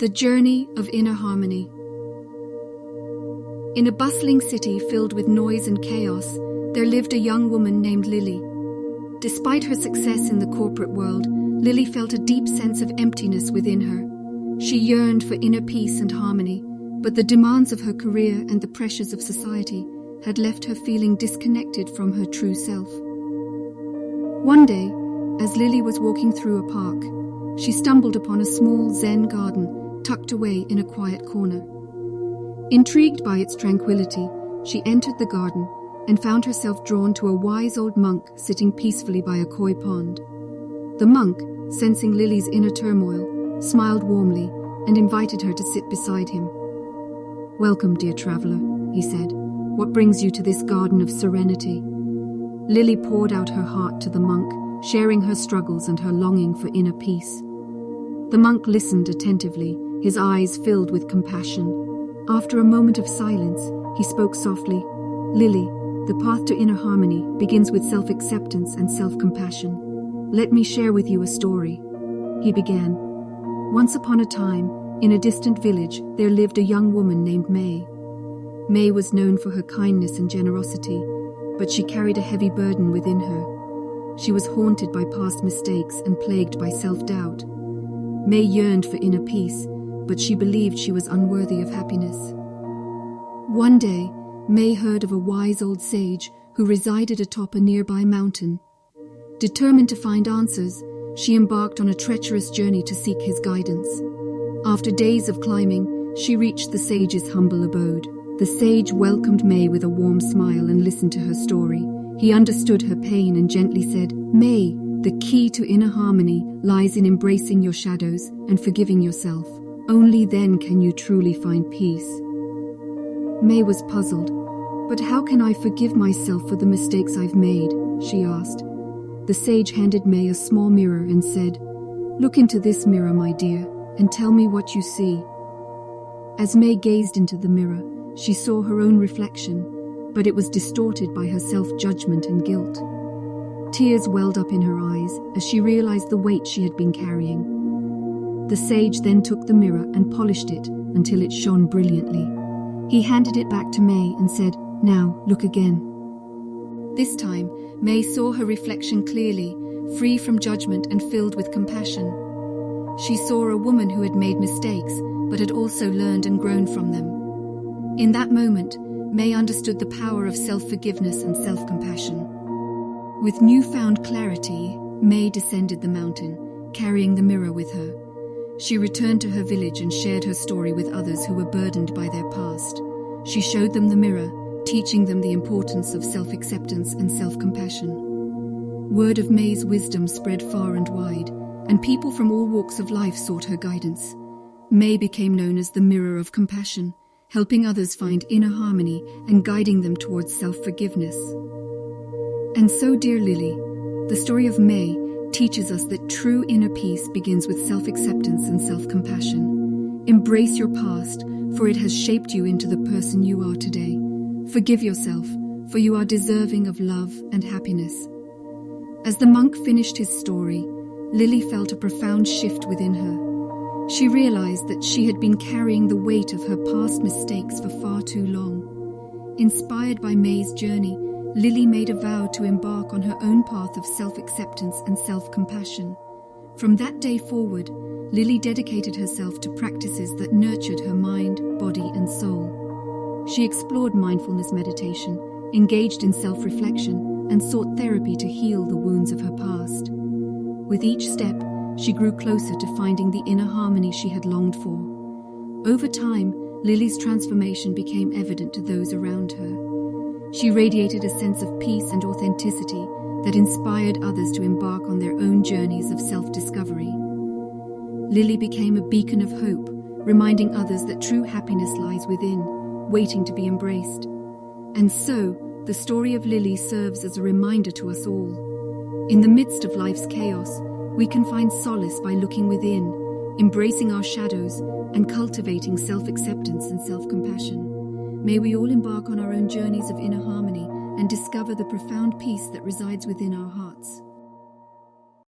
The Journey of Inner Harmony. In a bustling city filled with noise and chaos, there lived a young woman named Lily. Despite her success in the corporate world, Lily felt a deep sense of emptiness within her. She yearned for inner peace and harmony, but the demands of her career and the pressures of society had left her feeling disconnected from her true self. One day, as Lily was walking through a park, she stumbled upon a small Zen garden tucked away in a quiet corner. Intrigued by its tranquility, she entered the garden and found herself drawn to a wise old monk sitting peacefully by a koi pond. The monk, sensing Lily's inner turmoil, smiled warmly and invited her to sit beside him. "Welcome, dear traveler," he said. "What brings you to this garden of serenity?" Lily poured out her heart to the monk, sharing her struggles and her longing for inner peace. The monk listened attentively, his eyes filled with compassion. After a moment of silence, he spoke softly. "Lily, the path to inner harmony begins with self-acceptance and self-compassion. Let me share with you a story," he began. Once upon a time, in a distant village, there lived a young woman named May. May was known for her kindness and generosity, but she carried a heavy burden within her. She was haunted by past mistakes and plagued by self-doubt. May yearned for inner peace, but she believed she was unworthy of happiness. One day, May heard of a wise old sage who resided atop a nearby mountain. Determined to find answers, she embarked on a treacherous journey to seek his guidance. After days of climbing, she reached the sage's humble abode. The sage welcomed May with a warm smile and listened to her story. He understood her pain and gently said, "May, the key to inner harmony lies in embracing your shadows and forgiving yourself. Only then can you truly find peace." May was puzzled. "But how can I forgive myself for the mistakes I've made?" she asked. The sage handed May a small mirror and said, "Look into this mirror, my dear, and tell me what you see." As May gazed into the mirror, she saw her own reflection, but it was distorted by her self-judgment and guilt. Tears welled up in her eyes as she realized the weight she had been carrying. The sage then took the mirror and polished it until it shone brilliantly. He handed it back to May and said, "Now, look again." This time, May saw her reflection clearly, free from judgment and filled with compassion. She saw a woman who had made mistakes, but had also learned and grown from them. In that moment, May understood the power of self-forgiveness and self-compassion. With newfound clarity, May descended the mountain, carrying the mirror with her. She returned to her village and shared her story with others who were burdened by their past. She showed them the mirror, teaching them the importance of self-acceptance and self-compassion. Word of May's wisdom spread far and wide, and people from all walks of life sought her guidance. May became known as the Mirror of Compassion, helping others find inner harmony and guiding them towards self-forgiveness. And so, dear Lily, the story of May teaches us that true inner peace begins with self-acceptance and self-compassion. Embrace your past, for it has shaped you into the person you are today. Forgive yourself, for you are deserving of love and happiness. As the monk finished his story, Lily felt a profound shift within her. She realized that she had been carrying the weight of her past mistakes for far too long. Inspired by May's journey, Lily made a vow to embark on her own path of self-acceptance and self-compassion. From that day forward, Lily dedicated herself to practices that nurtured her mind, body, and soul. She explored mindfulness meditation, engaged in self-reflection, and sought therapy to heal the wounds of her past. With each step, she grew closer to finding the inner harmony she had longed for. Over time, Lily's transformation became evident to those around her. She radiated a sense of peace and authenticity that inspired others to embark on their own journeys of self-discovery. Lily became a beacon of hope, reminding others that true happiness lies within, waiting to be embraced. And so, the story of Lily serves as a reminder to us all. In the midst of life's chaos, we can find solace by looking within, embracing our shadows, and cultivating self-acceptance and self-compassion. May we all embark on our own journeys of inner harmony and discover the profound peace that resides within our hearts.